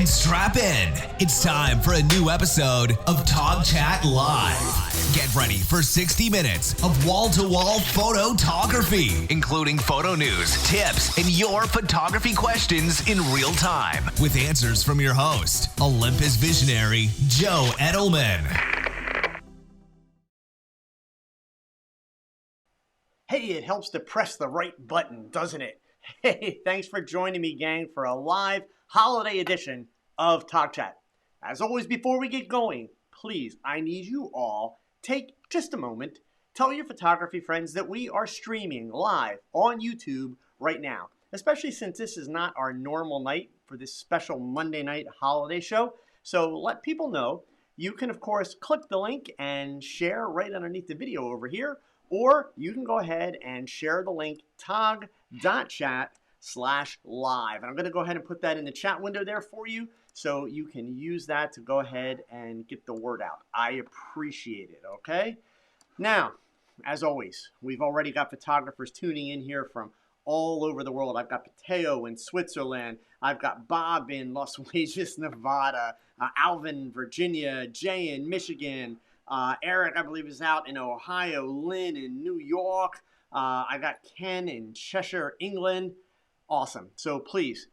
and strap in. It's time for a new episode of TOGCHAT Live. Get ready for 60 minutes of wall-to-wall photography, including photo news, tips, and your photography questions in real time, with answers from your host, Olympus Visionary Joe Edelman. Hey, it helps to press the right button, doesn't it? Hey, thanks for joining me, gang, for a live holiday edition of TOGCHAT. As always, before we get going, please, I need you all, take just a moment, tell your photography friends that we are streaming live on YouTube right now, especially since this is not our normal night for this special Monday night holiday show. So let people know. You can, of course, click the link and share right underneath the video over here, or you can go ahead and share the link tog.chat/live. And I'm going to go ahead and put that in the chat window there for you so you can use that to go ahead and get the word out. I appreciate it, okay? Now, as always, we've already got photographers tuning in here from all over the world. I've got Mateo in Switzerland. I've got Bob in Las Vegas, Nevada. Alvin in Virginia. Jay in Michigan. Eric, I believe, is out in Ohio. Lynn in New York. I got Ken in Cheshire, England. Awesome. So please,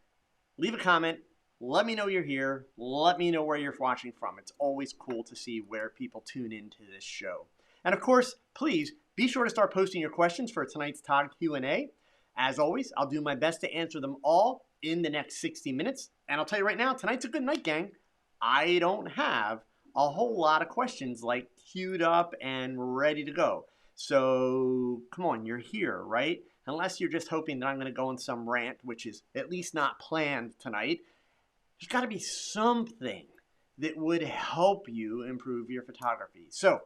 leave a comment. Let me know you're here. Let me know where you're watching from. It's always cool to see where people tune into this show. And of course, please be sure to start posting your questions for tonight's Tog Q&A. As always, I'll do my best to answer them all in the next 60 minutes. And I'll tell you right now, tonight's a good night, gang. I don't have a whole lot of questions like queued up and ready to go. So come on, you're here, right? Unless you're just hoping that I'm going to go on some rant, which is at least not planned tonight. There's got to be something that would help you improve your photography. So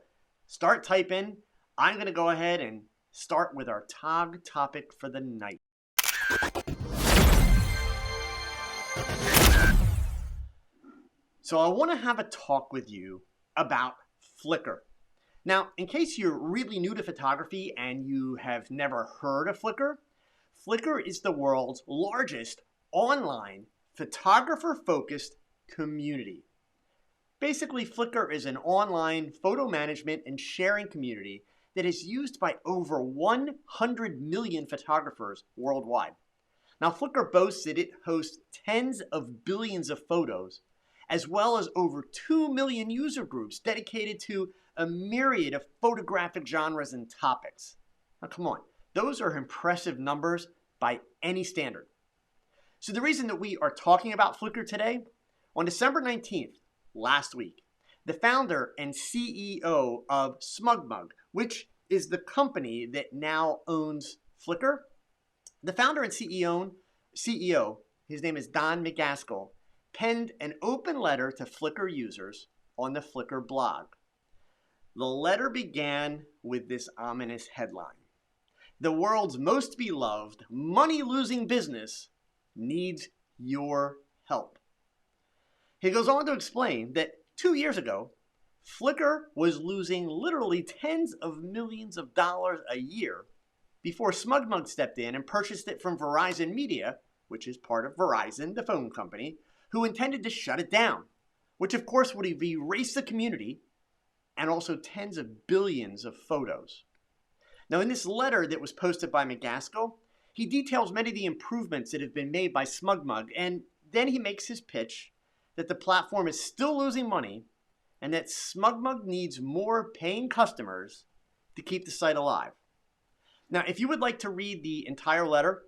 start typing. I'm going to go ahead and start with our TOG topic for the night. So I want to have a talk with you about Flickr. Now, in case you're really new to photography and you have never heard of Flickr, Flickr is the world's largest online photographer-focused community. Basically, Flickr is an online photo management and sharing community that is used by over 100 million photographers worldwide. Now, Flickr boasts that it hosts tens of billions of photos, as well as over 2 million user groups dedicated to a myriad of photographic genres and topics. Now, come on, those are impressive numbers by any standard. So the reason that we are talking about Flickr today, on December 19th, last week, the founder and CEO of SmugMug, which is the company that now owns Flickr, the founder and CEO, his name is Don McGaskill, penned an open letter to Flickr users on the Flickr blog. The letter began with this ominous headline: "The world's most beloved, money-losing business needs your help." He goes on to explain that 2 years ago, Flickr was losing literally tens of millions of dollars a year before SmugMug stepped in and purchased it from Verizon Media, which is part of Verizon, the phone company, who intended to shut it down, which of course would have erased the community and also tens of billions of photos. Now, in this letter that was posted by McGaskill, he details many of the improvements that have been made by SmugMug, and then he makes his pitch that the platform is still losing money and that SmugMug needs more paying customers to keep the site alive. Now, if you would like to read the entire letter,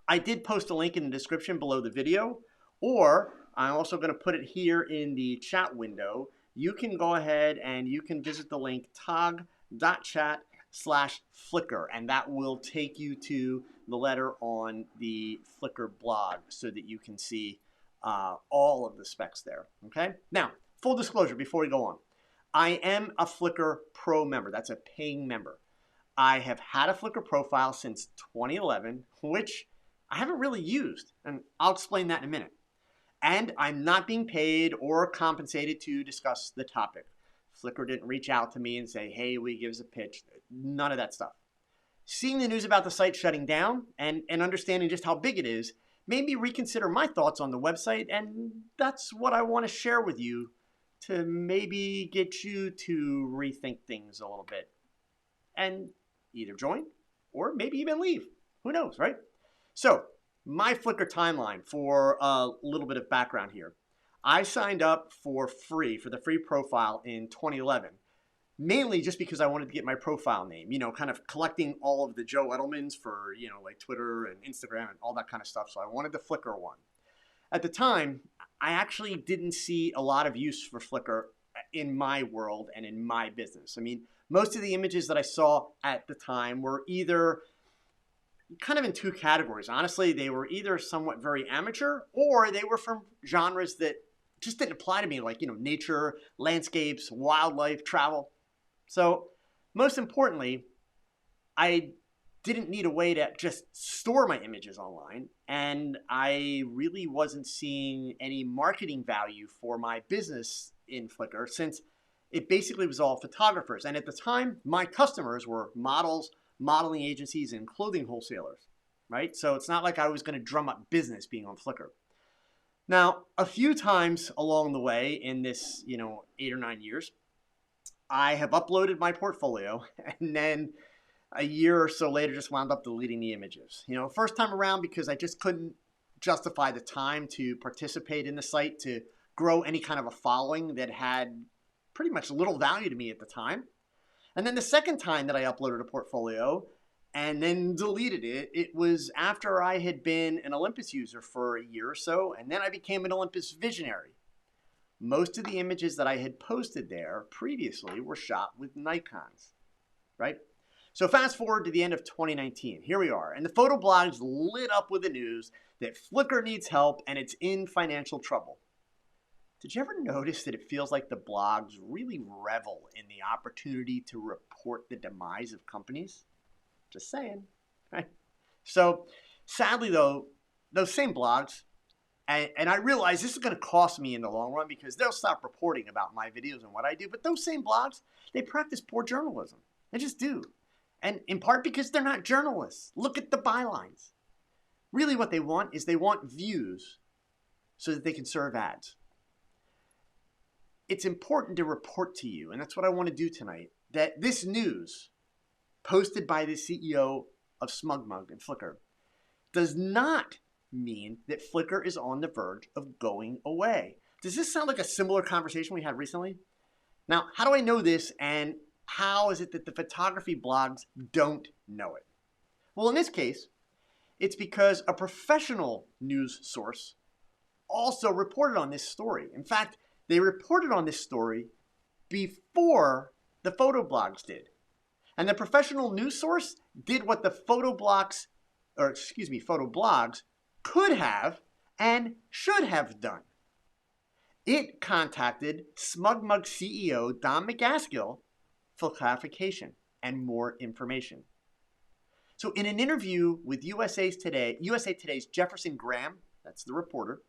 I did post a link in the description below the video, or I'm also going to put it here in the chat window. You can go ahead and you can visit the link tog.chat/Flickr, and that will take you to the letter on the Flickr blog so that you can see all of the specs there. Okay? Now, full disclosure before we go on. I am a Flickr Pro member. That's a paying member. I have had a Flickr profile since 2011, which I haven't really used, and I'll explain that in a minute. And I'm not being paid or compensated to discuss the topic. Flickr didn't reach out to me and say, hey, will you give us a pitch? None of that stuff. Seeing the news about the site shutting down and understanding just how big it is made me reconsider my thoughts on the website, and that's what I want to share with you to maybe get you to rethink things a little bit and either join or maybe even leave. Who knows, right? So, my Flickr timeline for a little bit of background here. I signed up for the free profile in 2011, mainly just because I wanted to get my profile name, kind of collecting all of the Joe Edelmans for, like Twitter and Instagram and all that kind of stuff. So I wanted the Flickr one. At the time, I actually didn't see a lot of use for Flickr in my world and in my business. I mean, most of the images that I saw at the time were either kind of in two categories. Honestly, they were either somewhat very amateur or they were from genres that just didn't apply to me, like, nature, landscapes, wildlife, travel. So most importantly, I didn't need a way to just store my images online, and I really wasn't seeing any marketing value for my business in Flickr since it basically was all photographers. And at the time, my customers were models, modeling agencies, and clothing wholesalers, right? So it's not like I was going to drum up business being on Flickr. Now, a few times along the way in this, 8 or 9 years, I have uploaded my portfolio and then a year or so later just wound up deleting the images. First time around because I just couldn't justify the time to participate in the site to grow any kind of a following that had pretty much little value to me at the time. And then the second time that I uploaded a portfolio and then deleted it, it was after I had been an Olympus user for a year or so, and then I became an Olympus Visionary. Most of the images that I had posted there previously were shot with Nikons, right? So fast forward to the end of 2019. Here we are, and the photo blogs lit up with the news that Flickr needs help and it's in financial trouble. Did you ever notice that it feels like the blogs really revel in the opportunity to report the demise of companies? Just saying, right? So sadly though, those same blogs, and I realize this is going to cost me in the long run because they'll stop reporting about my videos and what I do, but those same blogs, they practice poor journalism. They just do. And in part because they're not journalists. Look at the bylines. Really what they want is they want views so that they can serve ads. It's important to report to you, and that's what I want to do tonight, that this news posted by the CEO of SmugMug and Flickr does not mean that Flickr is on the verge of going away. Does this sound like a similar conversation we had recently? Now, how do I know this, and how is it that the photography blogs don't know it? Well, in this case, it's because a professional news source also reported on this story. In fact, they reported on this story before the photo blogs did. And the professional news source did what the photo blogs could have and should have done. It contacted SmugMug CEO Don McGaskill for clarification and more information. So in an interview with USA Today's Jefferson Graham, that's the reporter,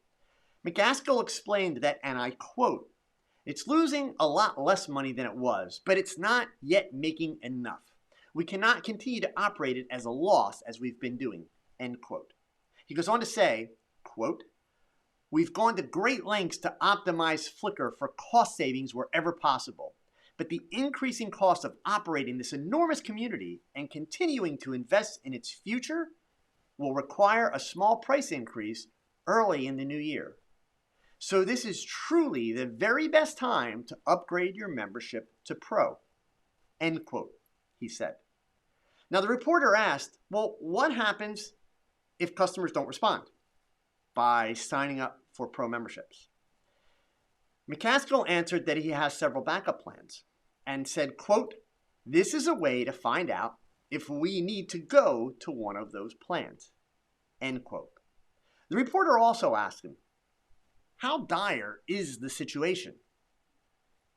McGaskill explained that, and I quote, "It's losing a lot less money than it was, but it's not yet making enough. We cannot continue to operate it as a loss as we've been doing," end quote. He goes on to say, quote, "We've gone to great lengths to optimize Flickr for cost savings wherever possible. But the increasing cost of operating this enormous community and continuing to invest in its future will require a small price increase early in the new year. So this is truly the very best time to upgrade your membership to Pro," end quote, he said. Now the reporter asked, well, what happens if customers don't respond by signing up for Pro memberships? McCaskill answered that he has several backup plans and said, quote, "This is a way to find out if we need to go to one of those plans," end quote. The reporter also asked him, how dire is the situation?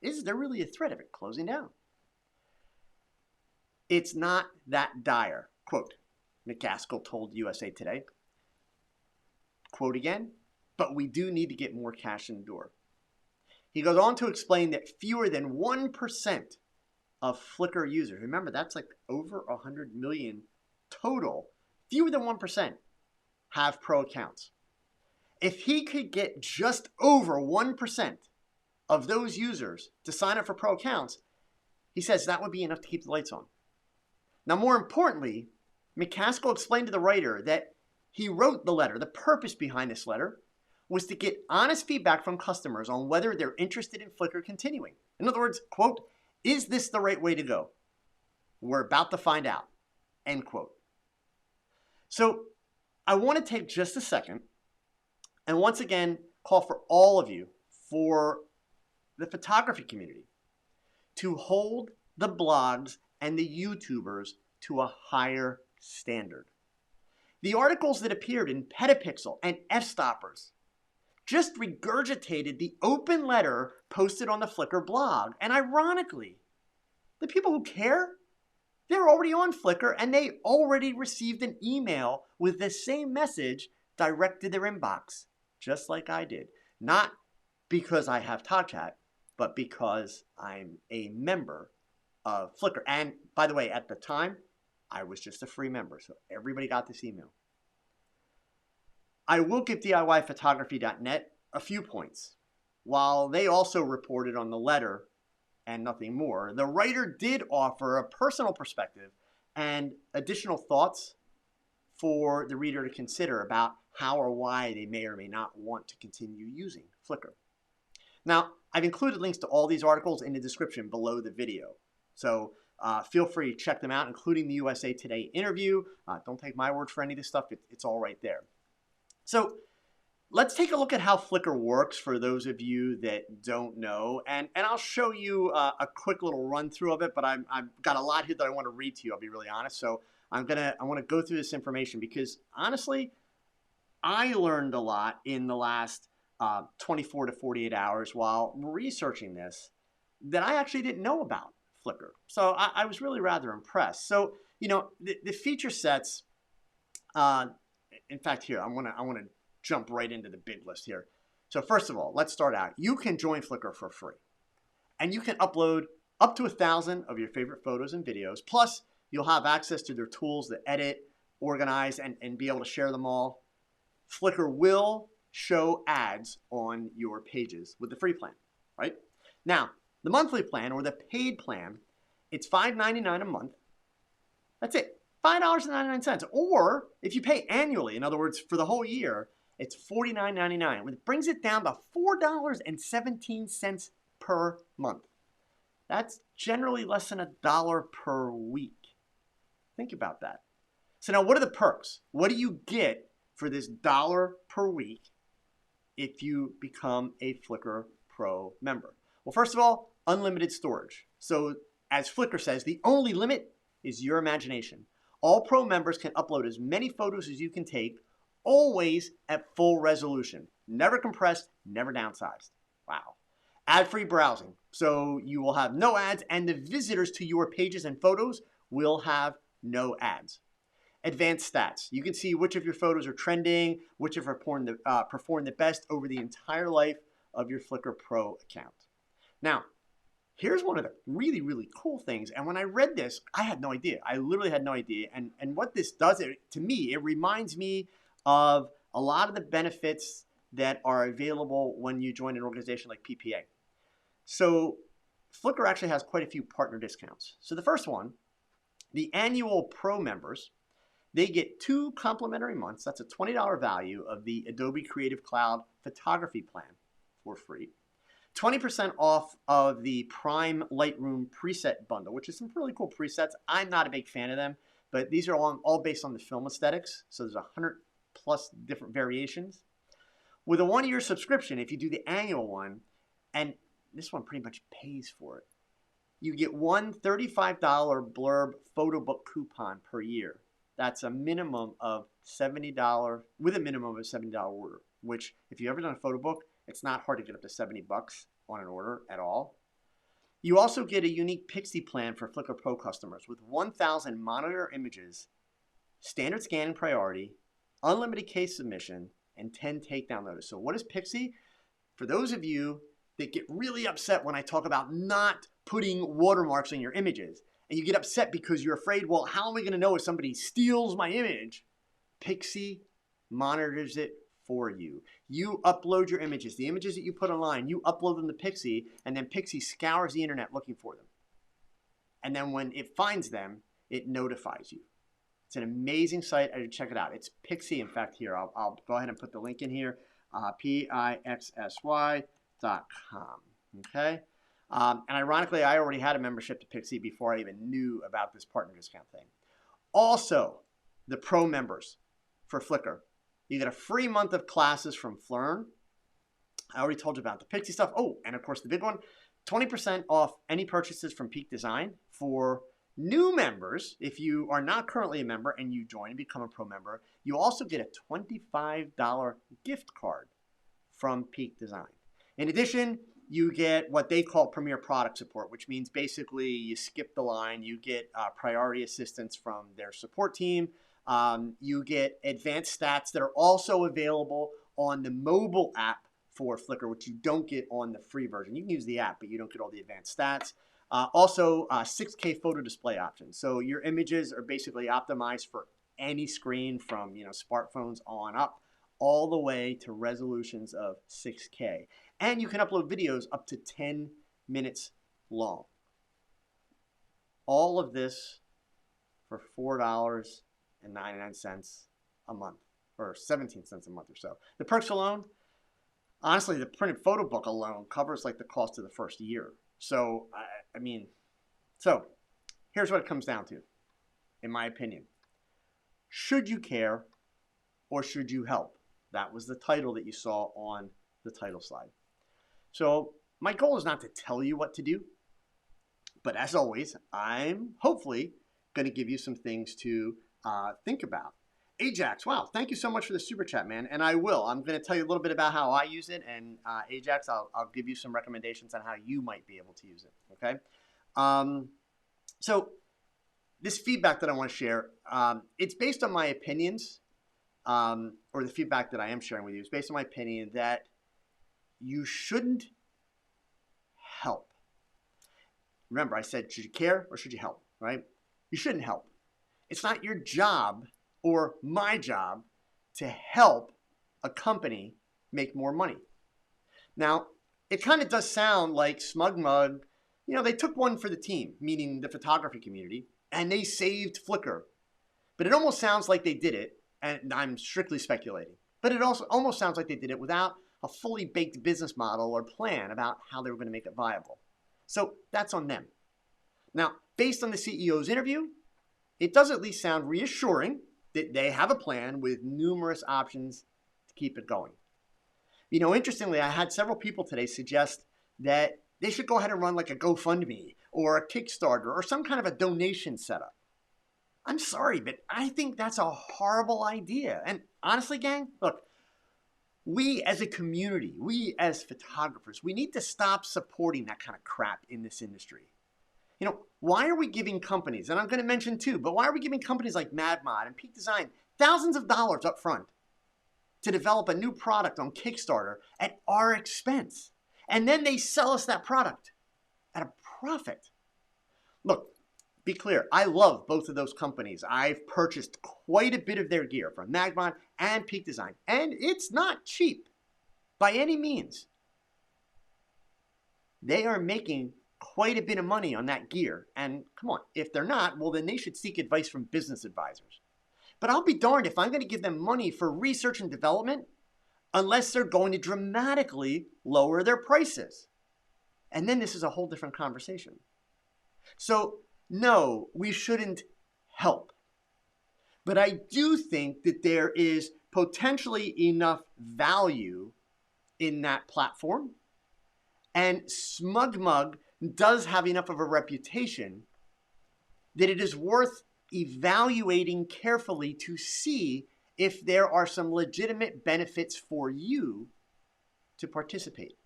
Is there really a threat of it closing down? "It's not that dire," quote, McCaskill told USA Today. Quote again, "But we do need to get more cash in the door." He goes on to explain that fewer than 1% of Flickr users, remember that's like over 100 million total, fewer than 1% have pro accounts. If he could get just over 1% of those users to sign up for pro accounts, he says that would be enough to keep the lights on. Now, more importantly, McCaskill explained to the writer that he wrote the letter. The purpose behind this letter was to get honest feedback from customers on whether they're interested in Flickr continuing. In other words, quote, "Is this the right way to go? We're about to find out," end quote. So I want to take just a second and once again call for all of you, for the photography community, to hold the blogs and the YouTubers to a higher standard. The articles that appeared in Petapixel and F-Stoppers just regurgitated the open letter posted on the Flickr blog. And ironically, the people who care, they're already on Flickr and they already received an email with the same message direct to their inbox, just like I did. Not because I have TOGCHAT, but because I'm a member of Flickr. And by the way, at the time, I was just a free member, so everybody got this email. I will give DIYphotography.net a few points. While they also reported on the letter and nothing more, the writer did offer a personal perspective and additional thoughts for the reader to consider about how or why they may or may not want to continue using Flickr. Now, I've included links to all these articles in the description below the video. So feel free to check them out, including the USA Today interview. Don't take my word for any of this stuff. It's all right there. So let's take a look at how Flickr works for those of you that don't know. And I'll show you a quick little run through of it, but I've got a lot here that I want to read to you, I'll be really honest. So I want to go through this information because honestly, I learned a lot in the last 24 to 48 hours while researching this that I actually didn't know about Flickr. So I was really rather impressed. So, you know, the feature sets, in fact, here, I want to jump right into the big list here. So first of all, let's start out. You can join Flickr for free. And you can upload up to 1,000 of your favorite photos and videos. Plus, you'll have access to their tools that edit, organize, and be able to share them all. Flickr will show ads on your pages with the free plan, right? Now, the monthly plan or the paid plan, it's $5.99 a month. That's it, $5.99. Or if you pay annually, in other words, for the whole year, it's $49.99, which brings it down to $4.17 per month. That's generally less than $1 per week. Think about that. So now what are the perks? What do you get for this $1 per week if you become a Flickr Pro member? Well, first of all, unlimited storage. So as Flickr says, the only limit is your imagination. All Pro members can upload as many photos as you can take, always at full resolution. Never compressed, never downsized. Wow. Ad-free browsing. So you will have no ads and the visitors to your pages and photos will have no ads. Advanced stats. You can see which of your photos are trending, which have performed the best over the entire life of your Flickr Pro account. Now, here's one of the really, really cool things. And when I read this, I had no idea. I literally had no idea. And what this does, to me, it reminds me of a lot of the benefits that are available when you join an organization like PPA. So Flickr actually has quite a few partner discounts. So the first one, the annual Pro members, they get 2 complimentary months. That's a $20 value of the Adobe Creative Cloud photography plan for free. 20% off of the Prime Lightroom preset bundle, which is some really cool presets. I'm not a big fan of them, but these are all based on the film aesthetics. So there's 100 plus different variations. With a 1-year subscription, if you do the annual one, and this one pretty much pays for it, you get one $35 Blurb photo book coupon per year. That's a minimum of $70, with a minimum of a $70 order, which if you've ever done a photo book, it's not hard to get up to $70 on an order at all. You also get a unique Pixie plan for Flickr Pro customers with 1,000 monitor images, standard scanning priority, unlimited case submission, and 10 takedown notice. So what is Pixie? For those of you that get really upset when I talk about not putting watermarks in your images, and you get upset because you're afraid, well, how am I going to know if somebody steals my image? Pixie monitors it for you. You upload your images. The images that you put online, you upload them to Pixie, and then Pixie scours the internet looking for them. And then when it finds them, it notifies you. It's an amazing site. I should check it out. It's Pixie. In fact, here, I'll go ahead and put the link in here, pixsy.com. Okay? And ironically, I already had a membership to Pixie before I even knew about this partner discount thing. Also, the pro members for Flickr. You get a free month of classes from Flickr. I already told you about the Pixie stuff. Oh, and of course, the big one, 20% off any purchases from Peak Design for new members. If you are not currently a member and you join and become a pro member, you also get a $25 gift card from Peak Design. In addition, you get what they call Premier Product Support, which means basically you skip the line. You get priority assistance from their support team. You get advanced stats that are also available on the mobile app for Flickr, which you don't get on the free version. You can use the app, but you don't get all the advanced stats. Also, 6K photo display options. So your images are basically optimized for any screen from smartphones on up, all the way to resolutions of 6K. And you can upload videos up to 10 minutes long. All of this for $4.99 a month, or 17 cents a month or so. The perks alone, honestly, the printed photo book alone covers like the cost of the first year. So, so here's what it comes down to, in my opinion. Should you care or should you help? That was the title that you saw on the title slide. So my goal is not to tell you what to do, but as always, I'm hopefully going to give you some things to think about. Ajax, wow, thank you so much for the super chat, man. And I will. I'm going to tell you a little bit about how I use it. And Ajax, I'll give you some recommendations on how you might be able to use it, okay? So this feedback that I want to share, it's based on my opinions, or the feedback that I am sharing with you is based on my opinion that you shouldn't help. Remember, I said, should you care or should you help, right? You shouldn't help. It's not your job or my job to help a company make more money. Now, it kind of does sound like SmugMug, they took one for the team, meaning the photography community, and they saved Flickr. But it almost sounds like they did it, and I'm strictly speculating, but it also almost sounds like they did it without a fully baked business model or plan about how they were going to make it viable. So that's on them. Now, based on the CEO's interview, it does at least sound reassuring that they have a plan with numerous options to keep it going. Interestingly, I had several people today suggest that they should go ahead and run like a GoFundMe or a Kickstarter or some kind of a donation setup. I'm sorry, but I think that's a horrible idea. And honestly, gang, look, we as a community, we as photographers, we need to stop supporting that kind of crap in this industry. Why are we giving companies, and I'm going to mention two, but why are we giving companies like MadMod and Peak Design thousands of dollars up front to develop a new product on Kickstarter at our expense? And then they sell us that product at a profit. Look, be clear, I love both of those companies. I've purchased quite a bit of their gear from MadMod and Peak Design, and it's not cheap by any means. They are making quite a bit of money on that gear, and come on, if they're not, well, then they should seek advice from business advisors. But I'll be darned if I'm going to give them money for research and development unless they're going to dramatically lower their prices. And then this is a whole different conversation. So no, we shouldn't help. But I do think that there is potentially enough value in that platform. And SmugMug does have enough of a reputation that it is worth evaluating carefully to see if there are some legitimate benefits for you to participate,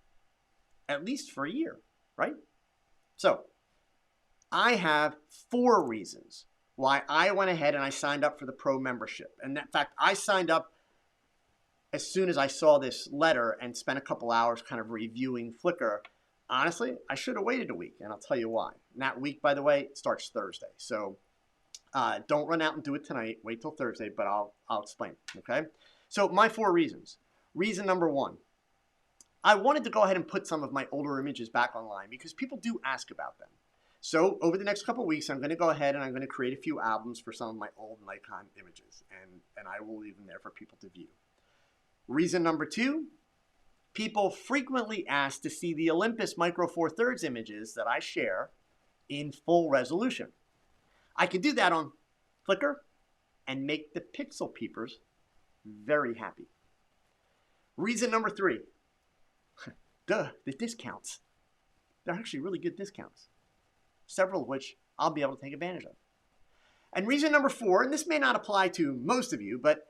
at least for a year, right? So I have 4 reasons why I went ahead and I signed up for the pro membership. And in fact, I signed up as soon as I saw this letter and spent a couple hours kind of reviewing Flickr. Honestly, I should have waited a week, and I'll tell you why. And that week, by the way, starts Thursday. So don't run out and do it tonight. Wait till Thursday, but I'll explain, okay? So my 4 reasons. Reason number 1, I wanted to go ahead and put some of my older images back online because people do ask about them. So over the next couple of weeks, I'm going to go ahead and I'm going to create a few albums for some of my old Nikon images, and I will leave them there for people to view. Reason number 2, people frequently ask to see the Olympus Micro Four Thirds images that I share in full resolution. I can do that on Flickr and make the pixel peepers very happy. Reason number 3, the discounts. They're actually really good discounts, several of which I'll be able to take advantage of. And reason number 4, and this may not apply to most of you, but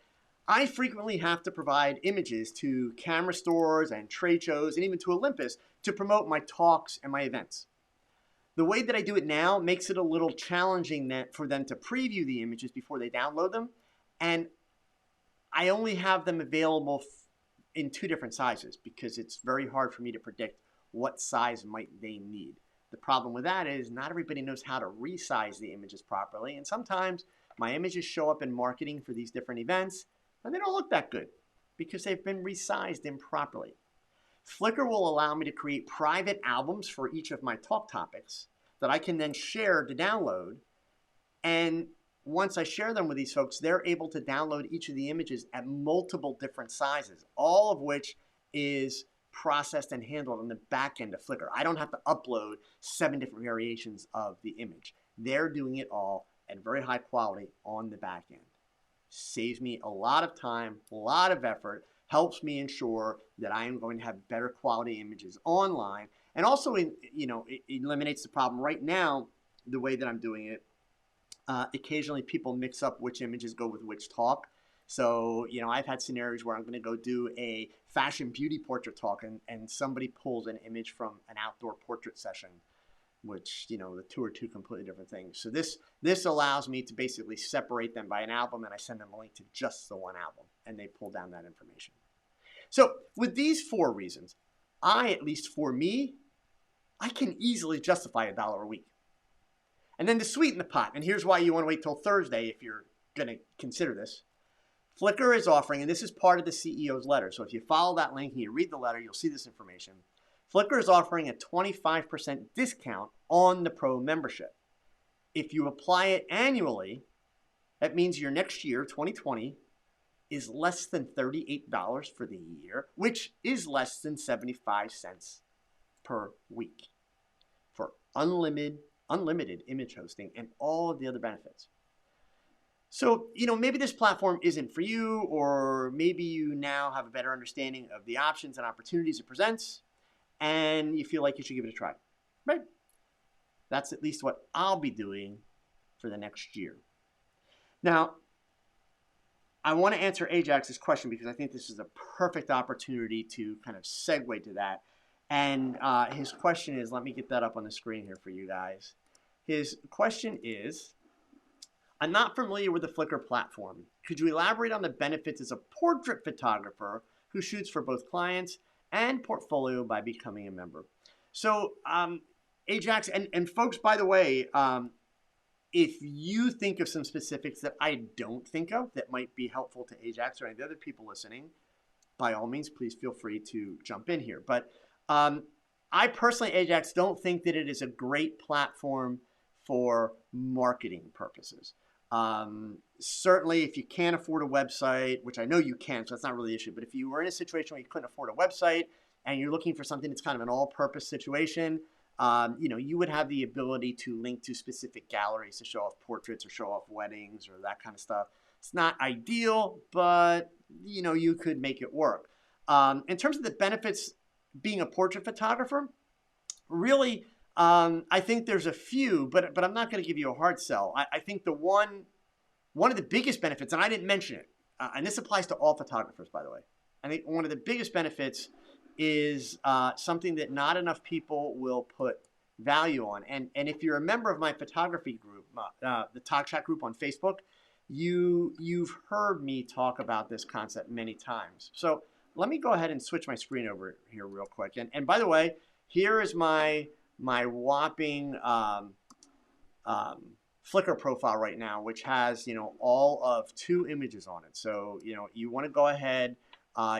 I frequently have to provide images to camera stores and trade shows and even to Olympus to promote my talks and my events. The way that I do it now makes it a little challenging for them to preview the images before they download them, and I only have them available in 2 different sizes because it's very hard for me to predict what size might they need. The problem with that is not everybody knows how to resize the images properly, and sometimes my images show up in marketing for these different events and they don't look that good because they've been resized improperly. Flickr will allow me to create private albums for each of my talk topics that I can then share to download, and once I share them with these folks, they're able to download each of the images at multiple different sizes, all of which is processed and handled on the back end of Flickr. I don't have to upload 7 different variations of the image. They're doing it all at very high quality on the back end. Saves me a lot of time, a lot of effort, helps me ensure that I am going to have better quality images online, and also it eliminates the problem. Right now, the way that I'm doing it, occasionally people mix up which images go with which talk. So, I've had scenarios where I'm going to go do a fashion beauty portrait talk and somebody pulls an image from an outdoor portrait session, which, the 2 are 2 completely different things. So this allows me to basically separate them by an album, and I send them a link to just the one album, and they pull down that information. So with these 4 reasons, at least for me, I can easily justify $1 a week. And then to sweeten the pot, and here's why you want to wait till Thursday if you're going to consider this. Flickr is offering, and this is part of the CEO's letter, so if you follow that link and you read the letter, you'll see this information. Flickr is offering a 25% discount on the Pro membership. If you apply it annually, that means your next year, 2020, is less than $38 for the year, which is less than 75 cents per week for unlimited image hosting and all of the other benefits. So, maybe this platform isn't for you, or maybe you now have a better understanding of the options and opportunities it presents, and you feel like you should give it a try, right? That's at least what I'll be doing for the next year. Now, I want to answer Ajax's question because I think this is a perfect opportunity to kind of segue to that. And his question is, let me get that up on the screen here for you guys. His question is, I'm not familiar with the Flickr platform. Could you elaborate on the benefits as a portrait photographer who shoots for both clients and portfolio by becoming a member? So Ajax, and folks, by the way, if you think of some specifics that I don't think of that might be helpful to Ajax or any of the other people listening, by all means, please feel free to jump in here. But I personally, Ajax, don't think that it is a great platform for marketing purposes. Certainly, if you can't afford a website, which I know you can, so that's not really the issue, but if you were in a situation where you couldn't afford a website and you're looking for something that's kind of an all-purpose situation, you would have the ability to link to specific galleries to show off portraits or show off weddings or that kind of stuff. It's not ideal, but, you could make it work. In terms of the benefits being a portrait photographer, really, I think there's a few, but I'm not going to give you a hard sell. I think the one of the biggest benefits, and I didn't mention it, and this applies to all photographers, by the way. I think one of the biggest benefits is something that not enough people will put value on. And if you're a member of my photography group, the TOGCHAT group on Facebook, you've heard me talk about this concept many times. So let me go ahead and switch my screen over here real quick. And by the way, here is my whopping Flickr profile right now, which has, all of 2 images on it. So, you want to go ahead,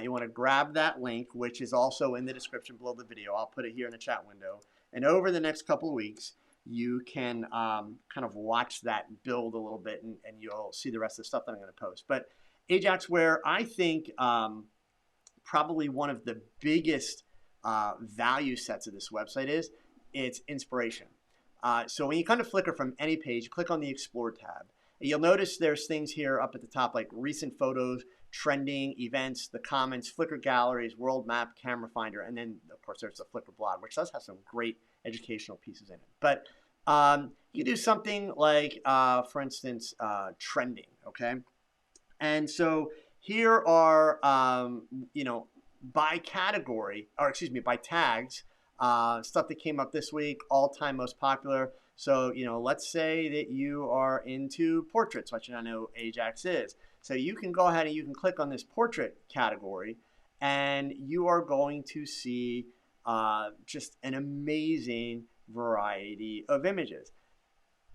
you want to grab that link, which is also in the description below the video. I'll put it here in the chat window. And over the next couple of weeks, you can kind of watch that build a little bit, and you'll see the rest of the stuff that I'm going to post. But Ajax, where I think probably one of the biggest value sets of this website is, it's inspiration. So when you come to Flickr from any page, click on the Explore tab. And you'll notice there's things here up at the top like recent photos, trending, events, the comments, Flickr galleries, world map, camera finder, and then of course there's the Flickr blog, which does have some great educational pieces in it. But you do something like, for instance, trending, okay? And so here are, by category, or excuse me, by tags, stuff that came up this week, all-time most popular. So, let's say that you are into portraits, which I know Ajax is. So you can go ahead and you can click on this portrait category, and you are going to see just an amazing variety of images.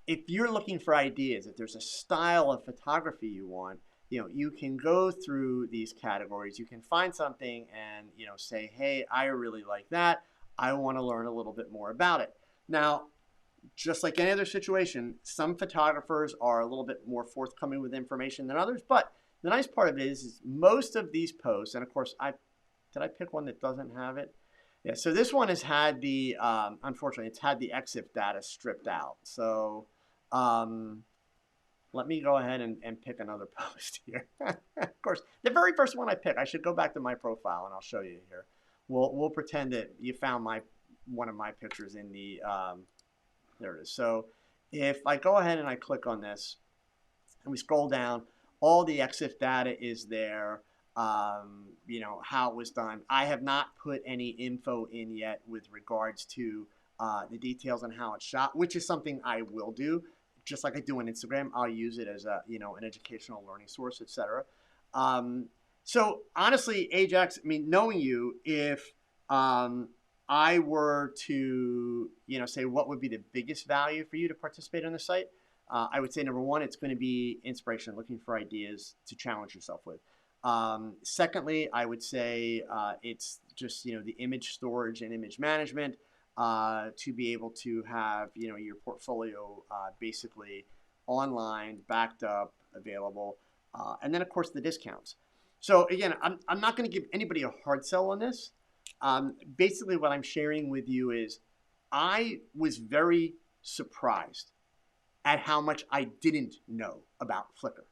If you're looking for ideas, if there's a style of photography you want, you can go through these categories. You can find something and, say, hey, I really like that. I want to learn a little bit more about it. Now, just like any other situation, some photographers are a little bit more forthcoming with information than others. But the nice part of it is most of these posts, and of course, did I pick one that doesn't have it? Yeah, so this one has had the, unfortunately, it's had the EXIF data stripped out. So let me go ahead and pick another post here. Of course, the very first one I picked, I should go back to my profile and I'll show you here. We'll pretend that you found one of my pictures in the, there it is. So if I go ahead and I click on this and we scroll down, all the EXIF data is there, how it was done. I have not put any info in yet with regards to the details on how it's shot, which is something I will do. Just like I do on Instagram, I'll use it as a, an educational learning source, etc. So honestly, Ajax, knowing you, if I were to, say what would be the biggest value for you to participate on the site, I would say number one, it's going to be inspiration, looking for ideas to challenge yourself with. Secondly, I would say it's just, the image storage and image management, to be able to have, your portfolio basically online, backed up, available, and then of course the discounts. So again, I'm not going to give anybody a hard sell on this. Basically what I'm sharing with you is I was very surprised at how much I didn't know about Flickr.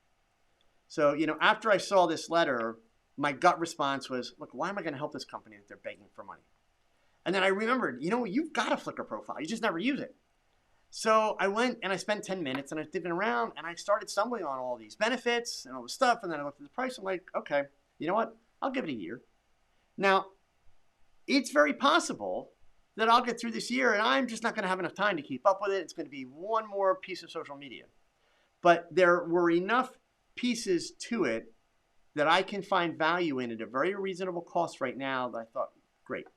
So, after I saw this letter, my gut response was, look, why am I going to help this company that they're begging for money? And then I remembered, you've got a Flickr profile. You just never use it. So I went and I spent 10 minutes and I was digging around and I started stumbling on all these benefits and all this stuff. And then I looked at the price. I'm like, okay, you know what? I'll give it a year. Now, it's very possible that I'll get through this year and I'm just not going to have enough time to keep up with it. It's going to be one more piece of social media. But there were enough pieces to it that I can find value in at a very reasonable cost right now that I thought, great.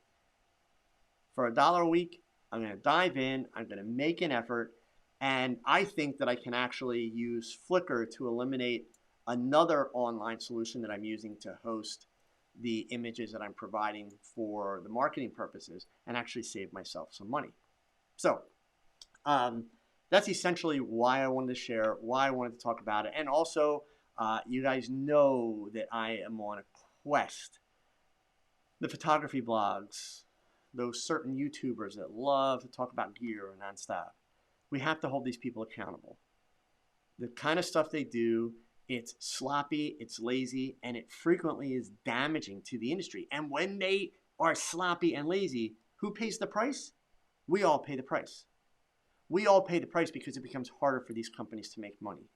For $1 a week, I'm going to dive in, I'm going to make an effort, and I think that I can actually use Flickr to eliminate another online solution that I'm using to host the images that I'm providing for the marketing purposes and actually save myself some money. So that's essentially why I wanted to share, why I wanted to talk about it. And also, you guys know that I am on a quest. The photography blogs, those certain YouTubers that love to talk about gear nonstop. We have to hold these people accountable. The kind of stuff they do, it's sloppy, it's lazy, and it frequently is damaging to the industry. And when they are sloppy and lazy, who pays the price? We all pay the price. We all pay the price because it becomes harder for these companies to make money.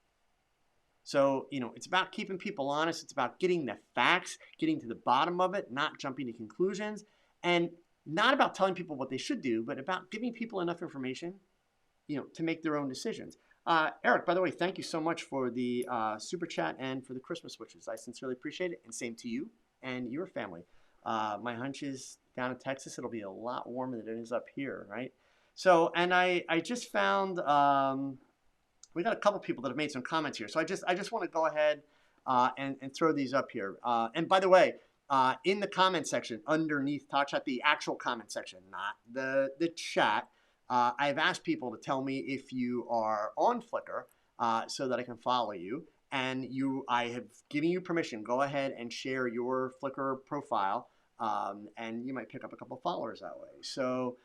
So, it's about keeping people honest. It's about getting the facts, getting to the bottom of it, not jumping to conclusions, and not about telling people what they should do, but about giving people enough information, to make their own decisions. Eric, by the way, thank you so much for the super chat and for the Christmas wishes. I sincerely appreciate it, and same to you and your family. My hunch is down in Texas, it'll be a lot warmer than it is up here, right? So, and I just found we got a couple people that have made some comments here. So I just want to go ahead and throw these up here. And by the way, in the comment section underneath TOGCHAT, the actual comment section, not the chat, I've asked people to tell me if you are on Flickr so that I can follow you. And I have given you permission. Go ahead and share your Flickr profile, and you might pick up a couple followers that way. So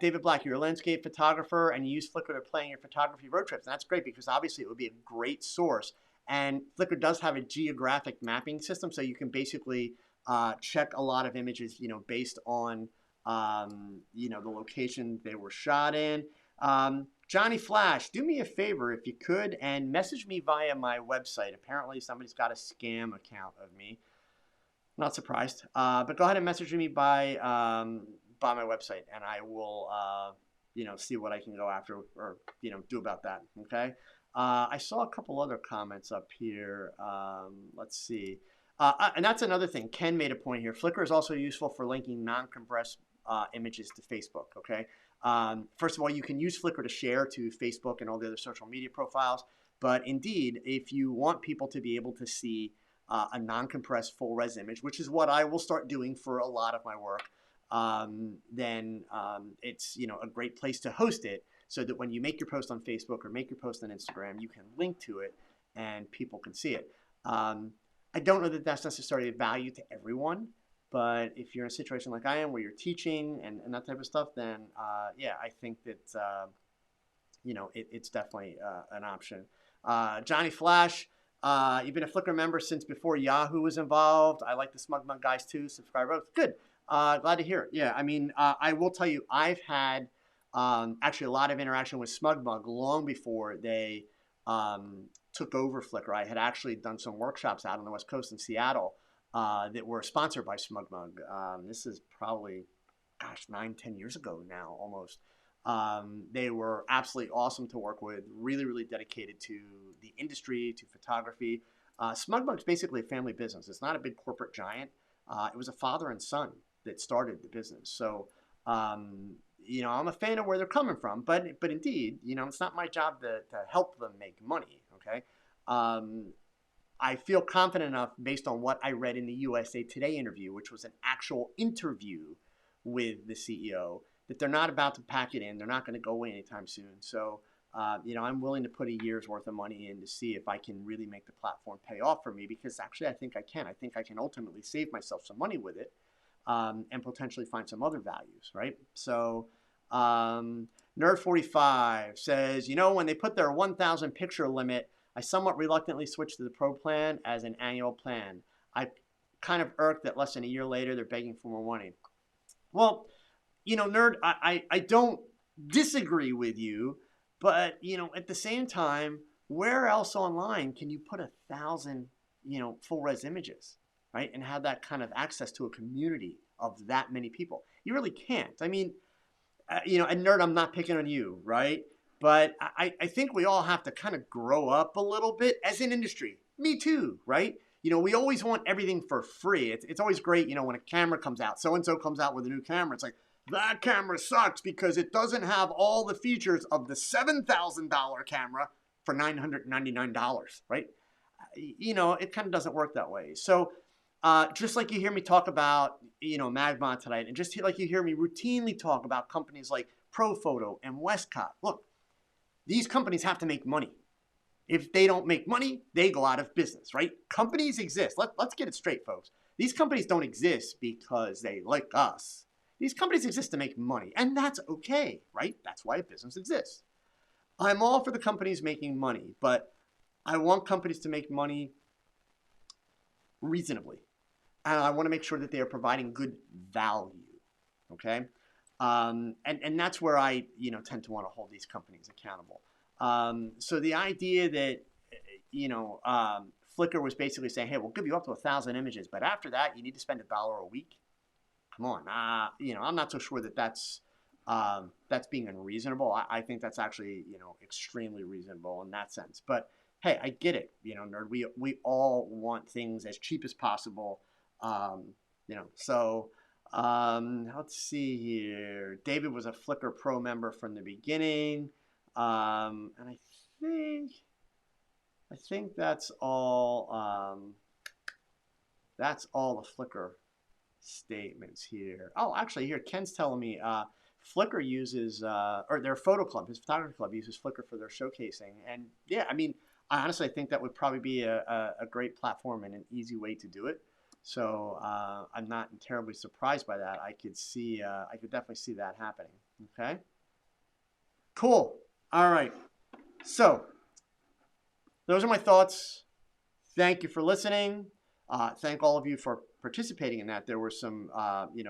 David Black, you're a landscape photographer and you use Flickr to plan your photography road trips. And that's great because obviously it would be a great source. And Flickr does have a geographic mapping system, so you can basically check a lot of images, based on, the location they were shot in. Johnny Flash, do me a favor if you could and message me via my website. Apparently somebody's got a scam account of me. Not surprised. But go ahead and message me by my website, and I will, see what I can go after or, do about that. Okay. I saw a couple other comments up here. Let's see. And that's another thing. Ken made a point here. Flickr is also useful for linking non-compressed images to Facebook. Okay. First of all, you can use Flickr to share to Facebook and all the other social media profiles. But indeed, if you want people to be able to see a non-compressed full res image, which is what I will start doing for a lot of my work, then it's a great place to host it, so that when you make your post on Facebook or make your post on Instagram, you can link to it and people can see it. I don't know that that's necessarily a value to everyone, but if you're in a situation like I am where you're teaching and that type of stuff, then I think that it's definitely an option. Johnny Flash, you've been a Flickr member since before Yahoo was involved. I like the SmugMug guys too. Subscribe. Good. Glad to hear it. Yeah, I mean, I will tell you, I've had actually a lot of interaction with SmugMug long before they took over Flickr. I had actually done some workshops out on the West Coast in Seattle that were sponsored by SmugMug. This is probably, 9-10 years ago now, almost. They were absolutely awesome to work with, really, really dedicated to the industry, to photography. SmugMug's basically a family business. It's not a big corporate giant. It was a father and son that started the business. So, I'm a fan of where they're coming from, but indeed, it's not my job to help them make money. Okay. I feel confident enough based on what I read in the USA Today interview, which was an actual interview with the CEO, that they're not about to pack it in. They're not going to go away anytime soon. So, I'm willing to put a year's worth of money in to see if I can really make the platform pay off for me, because actually I think I can. I think I can ultimately save myself some money with it and potentially find some other values, right? So Nerd45 says, when they put their 1,000 picture limit, I somewhat reluctantly switched to the Pro plan as an annual plan. I kind of irked that less than a year later, they're begging for more money. Well, Nerd, I don't disagree with you, but, at the same time, where else online can you put 1,000, full res images, right? And have that kind of access to a community of that many people? You really can't. I mean, and Nerd, I'm not picking on you, right? But I think we all have to kind of grow up a little bit as an industry. Me too, right? We always want everything for free. It's always great, when a camera comes out, so-and-so comes out with a new camera. It's like, that camera sucks because it doesn't have all the features of the $7,000 camera for $999, right? It kind of doesn't work that way. So just like you hear me talk about, Magma tonight, and just like you hear me routinely talk about companies like Profoto and Westcott. Look, these companies have to make money. If they don't make money, they go out of business, right? Companies exist. Let's get it straight, folks. These companies don't exist because they like us. These companies exist to make money, and that's okay, right? That's why a business exists. I'm all for the companies making money, but I want companies to make money reasonably. And I want to make sure that they are providing good value, okay? And that's where I, tend to want to hold these companies accountable. So the idea that, Flickr was basically saying, hey, we'll give you up to 1,000 images, but after that, you need to spend $1 a week. Come on, I'm not so sure that that's being unreasonable. I think that's actually, extremely reasonable in that sense. But hey, I get it, Nerd. We all want things as cheap as possible, So let's see here. David was a Flickr Pro member from the beginning, and I think that's all. That's all the Flickr statements here. Oh, actually, here Ken's telling me Flickr uses, or their photo club, his photography club uses Flickr for their showcasing. And yeah, I mean, I honestly think that would probably be a great platform and an easy way to do it. So I'm not terribly surprised by that. I could definitely see that happening. Okay, cool. All right. So those are my thoughts. Thank you for listening. Thank all of you for participating in that. There were some,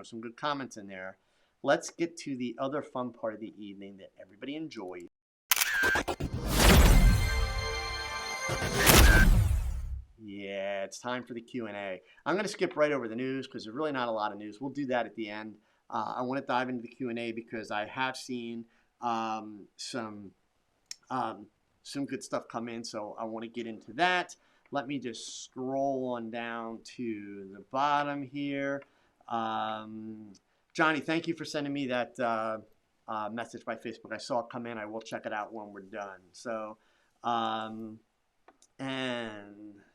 some good comments in there. Let's get to the other fun part of the evening that everybody enjoyed. Yeah, it's time for the Q&A. I'm going to skip right over the news because there's really not a lot of news. We'll do that at the end. I want to dive into the Q&A because I have seen some good stuff come in, so I want to get into that. Let me just scroll on down to the bottom here. Johnny, thank you for sending me that message by Facebook. I saw it come in. I will check it out when we're done. So, and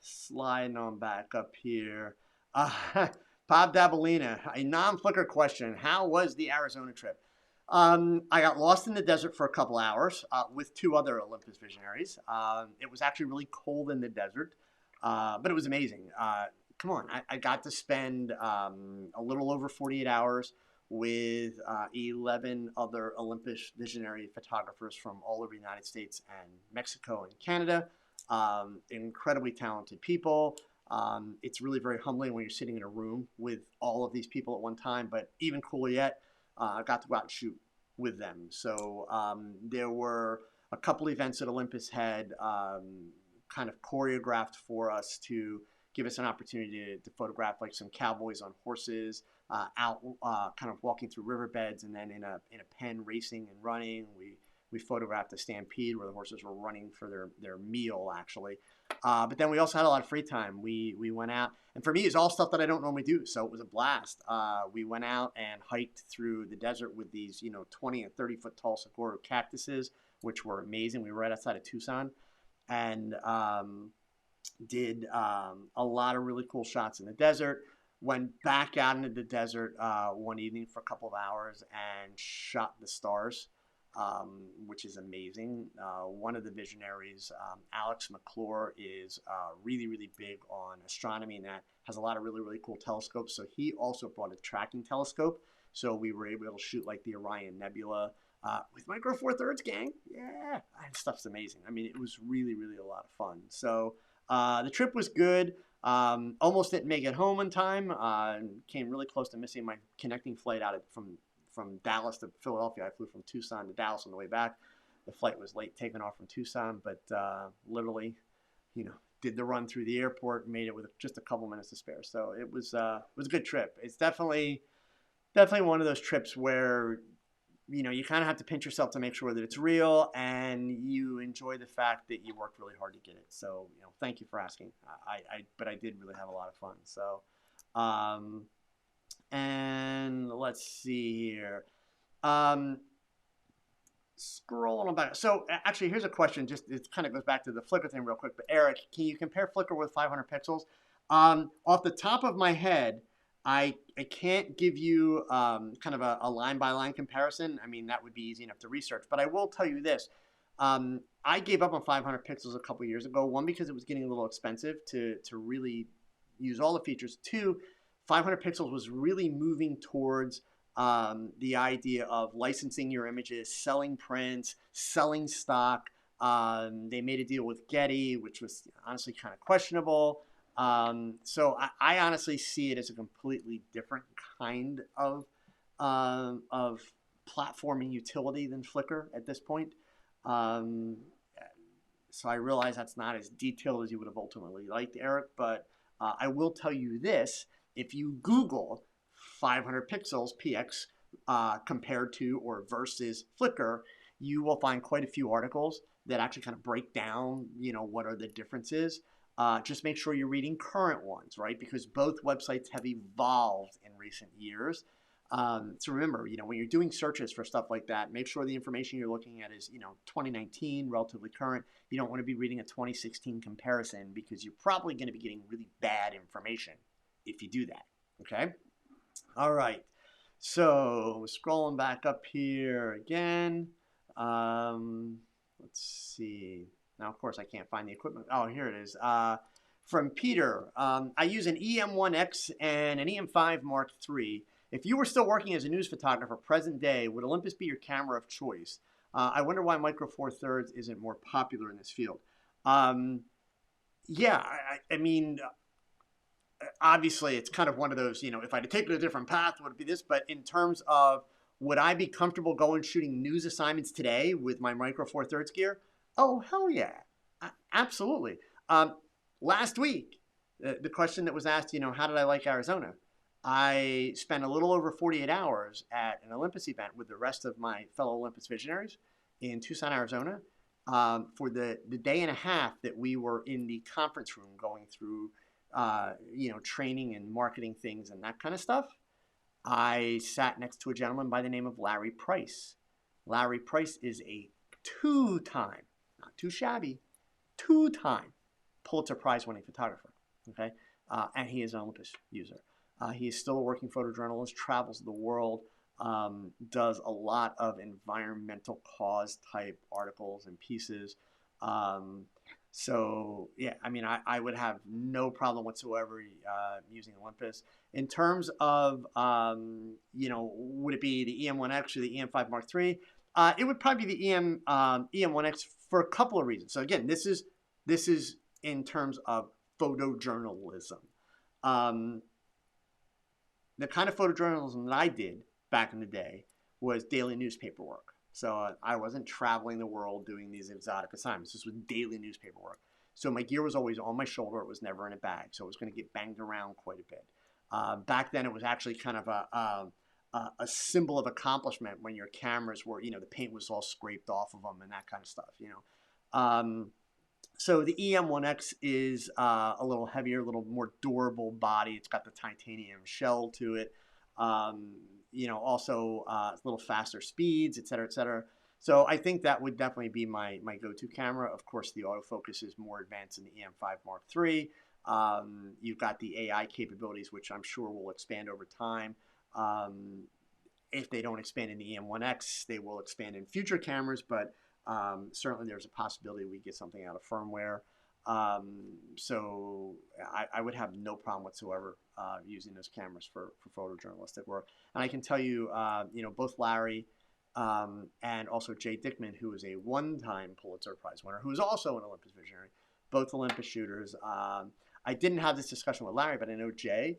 sliding on back up here. Bob Dabalina, a non-Flickr question. How was the Arizona trip? I got lost in the desert for a couple hours with two other Olympus Visionaries. It was actually really cold in the desert, but it was amazing. Come on, I got to spend a little over 48 hours with 11 other Olympus Visionary photographers from all over the United States and Mexico and Canada. Incredibly talented people. It's really very humbling when you're sitting in a room with all of these people at one time, but even cooler yet, I got to go out and shoot with them. So there were a couple events that Olympus had kind of choreographed for us to give us an opportunity to photograph like some cowboys on horses out kind of walking through riverbeds, and then in a pen racing and running. We photographed a stampede where the horses were running for their meal, actually. But then we also had a lot of free time. We went out, and for me, it's all stuff that I don't normally do, so it was a blast. We went out and hiked through the desert with these, 20 and 30-foot tall saguaro cactuses, which were amazing. We were right outside of Tucson, and did a lot of really cool shots in the desert. Went back out into the desert one evening for a couple of hours and shot the stars. Which is amazing. One of the visionaries, Alex McClure, is really, really big on astronomy, and that has a lot of really, really cool telescopes. So he also brought a tracking telescope. So we were able to shoot like the Orion Nebula with Micro Four Thirds gang. Yeah, that stuff's amazing. I mean, it was really, really a lot of fun. So the trip was good. Almost didn't make it home in time. Came really close to missing my connecting flight out from Dallas to Philadelphia. I flew from Tucson to Dallas on the way back. The flight was late taking off from Tucson, but literally, did the run through the airport, made it with just a couple minutes to spare. So it was a good trip. It's definitely one of those trips where, you kind of have to pinch yourself to make sure that it's real and you enjoy the fact that you worked really hard to get it. So, thank you for asking. But I did really have a lot of fun. So, and let's see here. Scrolling on back. So actually, here's a question. Just it kind of goes back to the Flickr thing real quick. But Eric, can you compare Flickr with 500 pixels? Off the top of my head, I can't give you kind of a line by line comparison. I mean, that would be easy enough to research. But I will tell you this. I gave up on 500 pixels a couple years ago. One, because it was getting a little expensive to really use all the features. Two, 500 pixels was really moving towards the idea of licensing your images, selling prints, selling stock. They made a deal with Getty, which was honestly kind of questionable. So I honestly see it as a completely different kind of platforming utility than Flickr at this point. So I realize that's not as detailed as you would have ultimately liked, Eric, but I will tell you this. If you Google 500 pixels PX compared to or versus Flickr, you will find quite a few articles that actually kind of break down, what are the differences. Just make sure you're reading current ones, right? Because both websites have evolved in recent years. So remember, when you're doing searches for stuff like that, make sure the information you're looking at is, 2019, relatively current. You don't want to be reading a 2016 comparison because you're probably going to be getting really bad information if you do that. Okay. All right. So scrolling back up here again. Let's see. Now, of course, I can't find the equipment. Oh, here it is. From Peter. I use an EM1X and an EM5 Mark III. If you were still working as a news photographer present day, would Olympus be your camera of choice? I wonder why Micro Four Thirds isn't more popular in this field. Yeah, I mean, obviously it's kind of one of those, if I had taken a different path, would it be this? But in terms of would I be comfortable going shooting news assignments today with my Micro Four Thirds gear? Oh, hell yeah. Absolutely. Last week, the question that was asked, how did I like Arizona? I spent a little over 48 hours at an Olympus event with the rest of my fellow Olympus Visionaries in Tucson, Arizona, for the day and a half that we were in the conference room going through, training and marketing things and that kind of stuff. I sat next to a gentleman by the name of Larry Price. Larry Price is a two-time, not too shabby, two-time Pulitzer Prize winning photographer. Okay, and he is an Olympus user. He is still a working photojournalist, travels the world, does a lot of environmental cause type articles and pieces. So yeah, I mean, I would have no problem whatsoever using Olympus. In terms of, would it be the EM1X or the EM5 Mark III? It would probably be the EM1X for a couple of reasons. So again, this is in terms of photojournalism. The kind of photojournalism that I did back in the day was daily newspaper work. So I wasn't traveling the world doing these exotic assignments. This was daily newspaper work. So my gear was always on my shoulder. It was never in a bag. So it was going to get banged around quite a bit. Back then, it was actually kind of a symbol of accomplishment when your cameras were, the paint was all scraped off of them and that kind of stuff, So the EM1X is a little heavier, a little more durable body. It's got the titanium shell to it. Also a little faster speeds, et cetera, et cetera. So I think that would definitely be my go-to camera. Of course, the autofocus is more advanced in the EM5 Mark III. You've got the AI capabilities, which I'm sure will expand over time. If they don't expand in the EM1X, they will expand in future cameras, but certainly there's a possibility we get something out of firmware. So I would have no problem whatsoever using those cameras for photojournalistic work. And I can tell you, both Larry and also Jay Dickman, who is a one-time Pulitzer Prize winner, who is also an Olympus Visionary, both Olympus shooters. I didn't have this discussion with Larry, but I know Jay,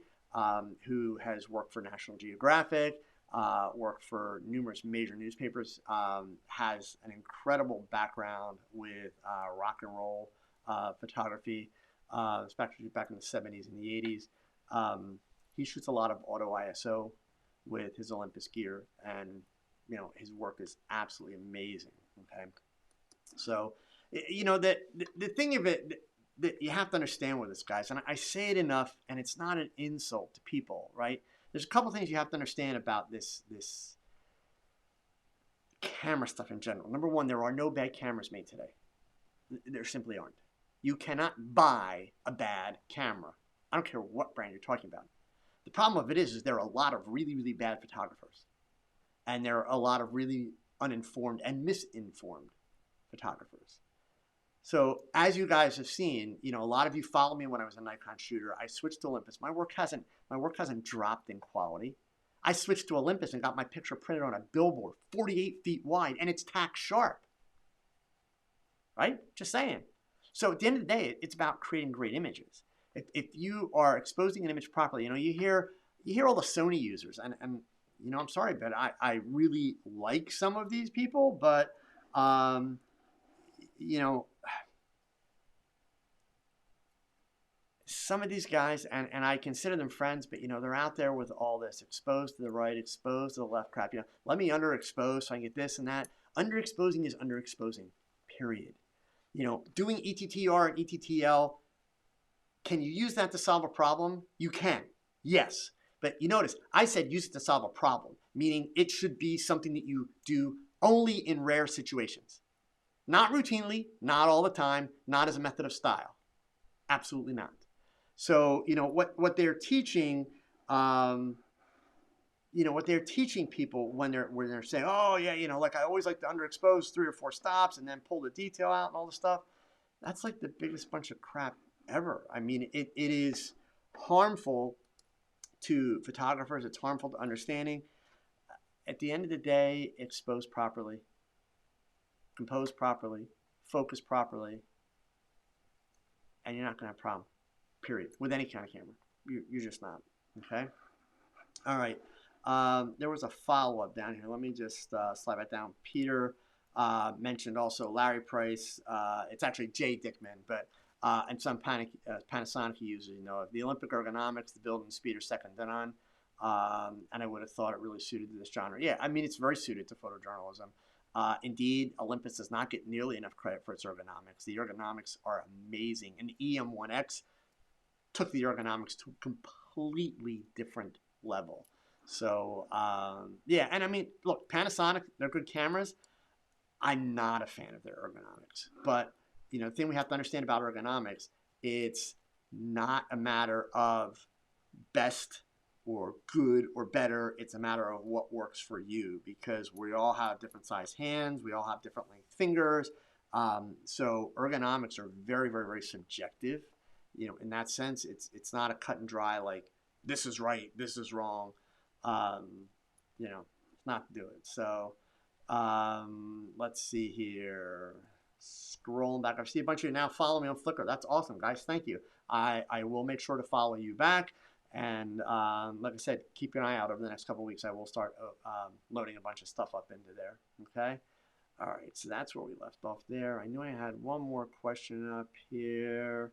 who has worked for National Geographic, worked for numerous major newspapers, has an incredible background with rock and roll photography, especially back in the 70s and the 80s. He shoots a lot of auto ISO with his Olympus gear, and his work is absolutely amazing. Okay, so the thing of it that you have to understand with this, guys, and I say it enough, and it's not an insult to people, right? There's a couple things you have to understand about this camera stuff in general. Number one, there are no bad cameras made today. There simply aren't. You cannot buy a bad camera. I don't care what brand you're talking about. The problem of it is there are a lot of really, really bad photographers. And there are a lot of really uninformed and misinformed photographers. So as you guys have seen, a lot of you follow me when I was a Nikon shooter. I switched to Olympus. My work hasn't dropped in quality. I switched to Olympus and got my picture printed on a billboard 48 feet wide, and it's tack sharp. Right? Just saying. So at the end of the day, it's about creating great images. If you are exposing an image properly, you hear all the Sony users, and I'm sorry, but I really like some of these people, but some of these guys, and I consider them friends, but they're out there with all this exposed to the right, exposed to the left crap. Let me underexpose so I can get this and that. Underexposing is underexposing, period. Doing ETTR and ETTL, can you use that to solve a problem? You can, yes. But you notice, I said use it to solve a problem, meaning it should be something that you do only in rare situations. Not routinely, not all the time, not as a method of style. Absolutely not. So, what they're teaching, what they're teaching people when they're saying, oh yeah, like I always like to underexpose 3 or 4 stops and then pull the detail out and all this stuff. That's like the biggest bunch of crap ever. I mean, it is harmful to photographers. It's harmful to understanding. At the end of the day, expose properly, compose properly, focus properly, and you're not going to have a problem, period, with any kind of camera. You're just not, okay? All right. There was a follow-up down here. Let me just slide that down. Peter mentioned also Larry Price. It's actually Jay Dickman, but and some Panasonic users, the Olympic ergonomics, the build and speed are second to none. And I would have thought it really suited to this genre. Yeah, I mean, it's very suited to photojournalism. Indeed, Olympus does not get nearly enough credit for its ergonomics. The ergonomics are amazing. And the EM1X took the ergonomics to a completely different level. So, yeah, and I mean, look, Panasonic, they're good cameras. I'm not a fan of their ergonomics. But, the thing we have to understand about ergonomics, it's not a matter of best or good or better. It's a matter of what works for you, because we all have different size hands. We all have different length fingers. So ergonomics are very, very, very subjective. In that sense, it's not a cut and dry, like this is right, this is wrong. Not to do it. So let's see here. Scrolling back, I see a bunch of you now follow me on Flickr. That's awesome, guys. Thank you. I will make sure to follow you back. And like I said, keep an eye out over the next couple of weeks. I will start loading a bunch of stuff up into there. Okay. All right. So that's where we left off there. I knew I had one more question up here.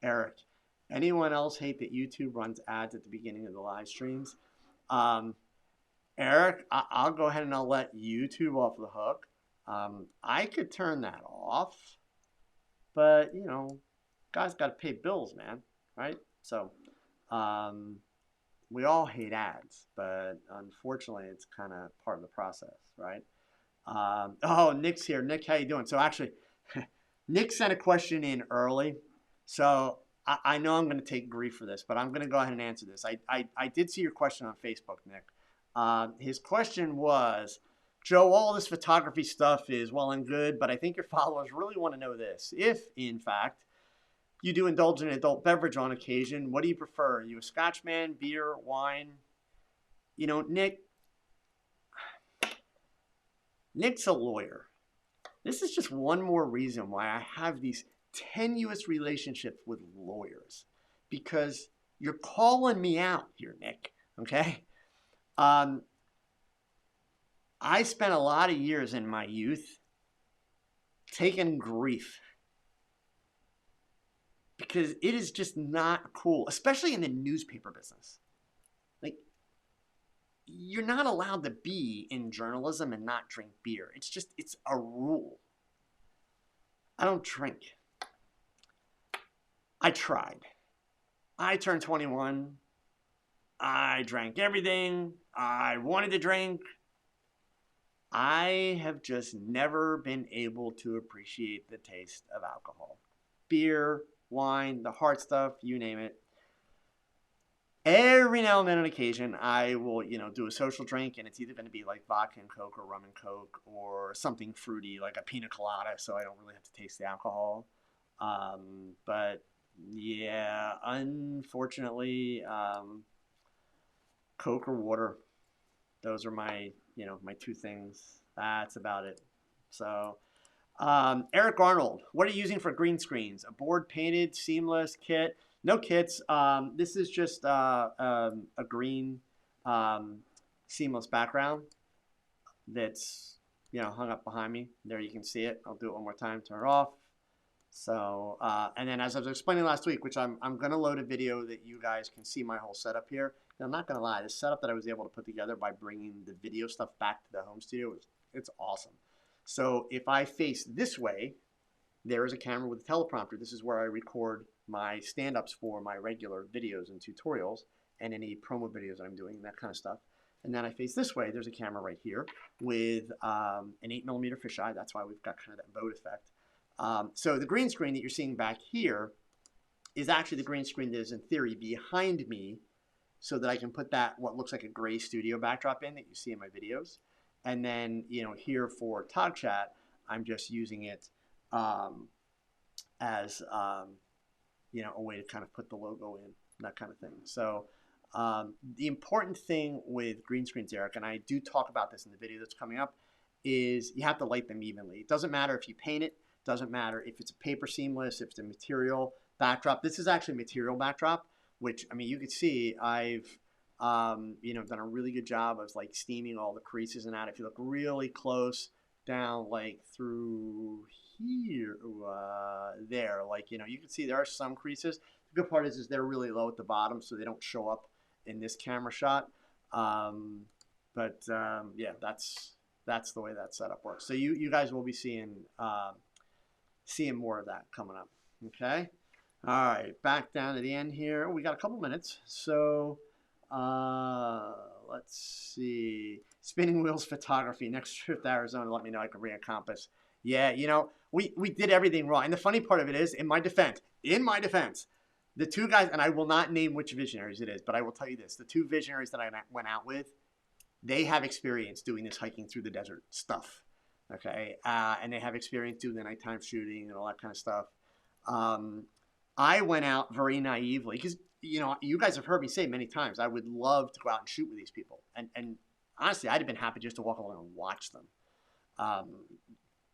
Eric, anyone else hate that YouTube runs ads at the beginning of the live streams? Eric, I'll go ahead and I'll let YouTube off the hook. I could turn that off, but guys got to pay bills, man, right? So we all hate ads, but unfortunately, it's kind of part of the process, right? Oh, Nick's here. Nick, how you doing? So actually, Nick sent a question in early, so I know I'm going to take grief for this, but I'm going to go ahead and answer this. I did see your question on Facebook, Nick. His question was, Joe, all this photography stuff is well and good, but I think your followers really want to know this. If, in fact, you do indulge in an adult beverage on occasion, what do you prefer? Are you a Scotchman, beer, wine? Nick's a lawyer. This is just one more reason why I have these tenuous relationships with lawyers, because you're calling me out here, Nick, okay? I spent a lot of years in my youth taking grief because it is just not cool, especially in the newspaper business. Like, you're not allowed to be in journalism and not drink beer. It's a rule. I don't drink. I tried. I turned 21. I drank everything I wanted to drink. I have just never been able to appreciate the taste of alcohol. Beer, wine, the hard stuff, you name it. Every now and then on occasion, I will, do a social drink, and it's either going to be like vodka and Coke or rum and Coke or something fruity like a pina colada, so I don't really have to taste the alcohol. But yeah, unfortunately, Coke or water, those are my, my two things. That's about it. So, Eric Arnold, what are you using for green screens? A board painted, seamless kit? No kits. This is just a green seamless background that's, hung up behind me. There you can see it. I'll do it one more time, turn it off. So, and then as I was explaining last week, which I'm going to load a video that you guys can see my whole setup here. And I'm not going to lie, the setup that I was able to put together by bringing the video stuff back to the home studio, it's awesome. So if I face this way, there is a camera with a teleprompter. This is where I record my stand-ups for my regular videos and tutorials and any promo videos that I'm doing, that kind of stuff. And then I face this way. There's a camera right here with an 8mm fisheye. That's why we've got kind of that boat effect. So the green screen that you're seeing back here is actually the green screen that is in theory behind me, so that I can put that what looks like a gray studio backdrop in that you see in my videos. And then, here for TOGCHAT, I'm just using it as, a way to kind of put the logo in, that kind of thing. So the important thing with green screens, Eric, and I do talk about this in the video that's coming up, is you have to light them evenly. It doesn't matter if you paint it, doesn't matter if it's a paper seamless, if it's a material backdrop. This is actually a material backdrop, which, I mean, you can see I've, done a really good job of like steaming all the creases and that. If you look really close down, like through here, there, like, you can see there are some creases. The good part is they're really low at the bottom, so they don't show up in this camera shot. Yeah, that's the way that setup works. So you guys will be seeing more of that coming up. Okay. All right, back down to the end here. We got a couple minutes, so let's see. Spinning wheels photography. Next trip to Arizona, let me know. I can bring a compass. Yeah, we did everything wrong. And the funny part of it is, in my defense, the two guys, and I will not name which visionaries it is, but I will tell you this: the two visionaries that I went out with, they have experience doing this hiking through the desert stuff. Okay, and they have experience doing the nighttime shooting and all that kind of stuff. I went out very naively because, you guys have heard me say many times, I would love to go out and shoot with these people. And honestly, I'd have been happy just to walk along and watch them,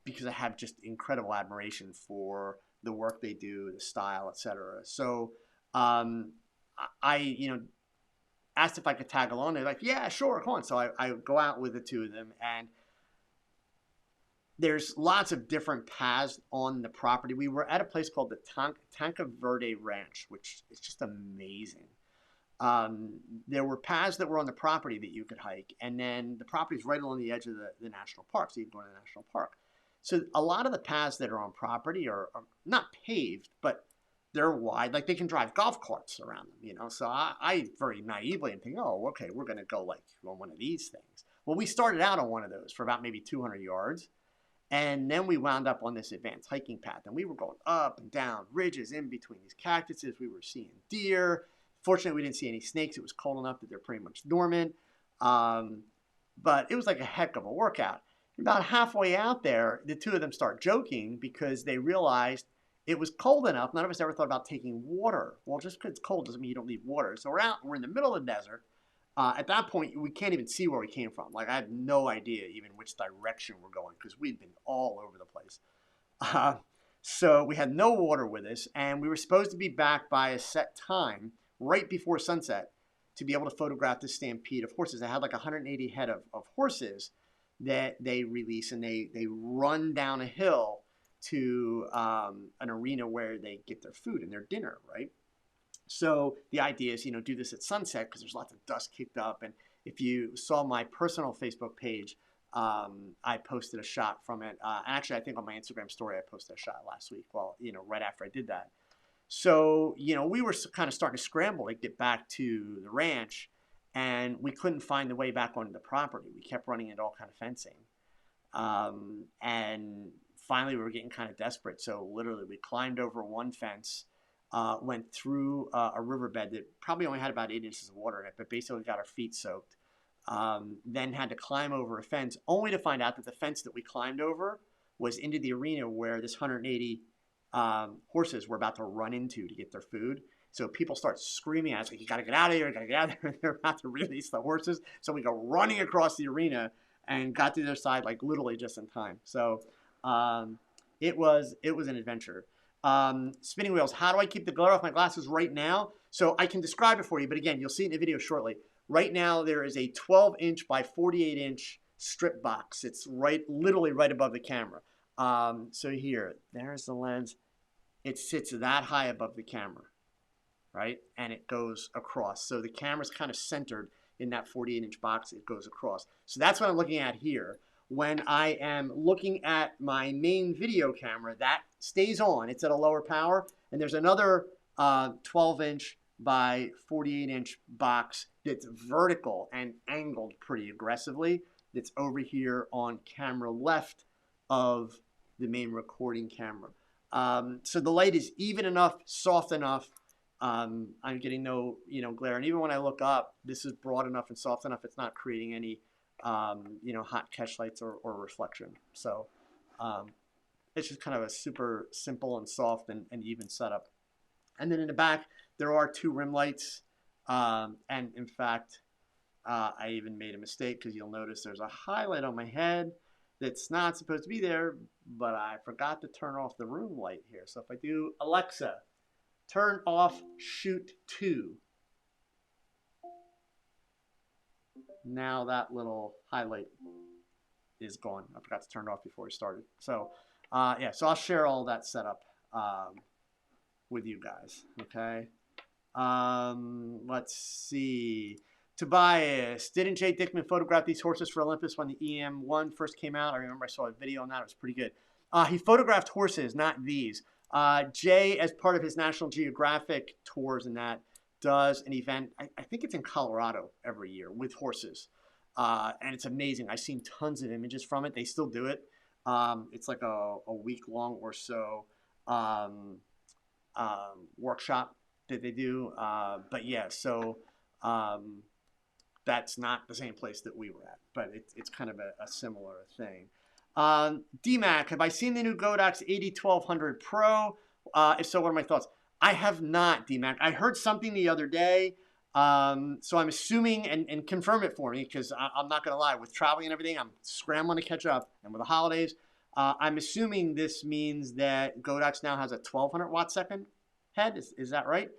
because I have just incredible admiration for the work they do, the style, etc. So I asked if I could tag along. They're like, yeah, sure, come on. So I go out with the two of them, and there's lots of different paths on the property. We were at a place called the Tanca Verde Ranch, which is just amazing. There were paths that were on the property that you could hike, and then the property is right along the edge of the national park, so you can go to the national park. So a lot of the paths that are on property are not paved, but they're wide. Like they can drive golf carts around them, So I very naively am thinking, oh, okay, we're going to go like on one of these things. Well, we started out on one of those for about maybe 200 yards. And then we wound up on this advanced hiking path, and we were going up and down ridges in between these cactuses. We were seeing deer. Fortunately, we didn't see any snakes. It was cold enough that they're pretty much dormant. But it was like a heck of a workout. About halfway out there, the two of them start joking because they realized it was cold enough. None of us ever thought about taking water. Well, just because it's cold doesn't mean you don't need water. So we're in the middle of the desert. At that point, we can't even see where we came from. Like, I had no idea even which direction we're going because we'd been all over the place. So we had no water with us, and we were supposed to be back by a set time right before sunset to be able to photograph this stampede of horses. They had like 180 head of horses that they release, and they run down a hill to an arena where they get their food and their dinner, right? So the idea is, do this at sunset because there's lots of dust kicked up. And if you saw my personal Facebook page, I posted a shot from it. Actually, I think on my Instagram story, I posted a shot last week. Well, right after I did that. So, we were kind of starting to scramble to get back to the ranch, and we couldn't find the way back onto the property. We kept running into all kind of fencing. And finally, we were getting kind of desperate. So literally, we climbed over one fence, went through a riverbed that probably only had about 8 inches of water in it, but basically got our feet soaked. Then had to climb over a fence, only to find out that the fence that we climbed over was into the arena where this 180 horses were about to run into to get their food. So people start screaming at us, like, you got to get out of here, you got to get out of here. They're about to release the horses. So we go running across the arena and got to the other side, like literally just in time. So it was an adventure. Spinning wheels. How do I keep the glare off my glasses right now? So I can describe it for you, but again, you'll see it in the video shortly. Right now, there is a 12-inch by 48-inch strip box. It's literally right above the camera. So here, there's the lens. It sits that high above the camera, right? And it goes across. So the camera's kind of centered in that 48-inch box. It goes across. So that's what I'm looking at here. when I am looking at my main video camera, that stays on. It's at a lower power. And there's another 12-inch by 48-inch box that's vertical and angled pretty aggressively. That's over here on camera left of the main recording camera. So the light is even enough, soft enough. I'm getting no, glare. And even when I look up, this is broad enough and soft enough. It's not creating any, hot catch lights or reflection. So it's just kind of a super simple and soft and even setup. And then in the back, there are 2 rim lights. And in fact, I even made a mistake because you'll notice there's a highlight on my head that's not supposed to be there, but I forgot to turn off the room light here. So if I do Alexa, turn off shoot 2. Now that little highlight is gone. I forgot to turn it off before we started. So yeah, so I'll share all that setup with you guys, okay? Let's see. Tobias, didn't Jay Dickman photograph these horses for Olympus when the EM1 first came out? I remember I saw a video on that. It was pretty good. He photographed horses, not these. Jay, as part of his National Geographic tours and that, does an event, I think it's in Colorado every year, with horses. And it's amazing. I've seen tons of images from it. They still do it. It's like a week-long or so workshop that they do. But yeah, so that's not the same place that we were at, but it's kind of a similar thing. DMAC, have I seen the new Godox 80-1200 Pro? If so, what are my thoughts? I have not, DMAC. I heard something the other day, so I'm assuming, and confirm it for me, because I'm not going to lie, with traveling and everything, I'm scrambling to catch up, and with the holidays, I'm assuming this means that Godox now has a 1200 watt second head. Is that right?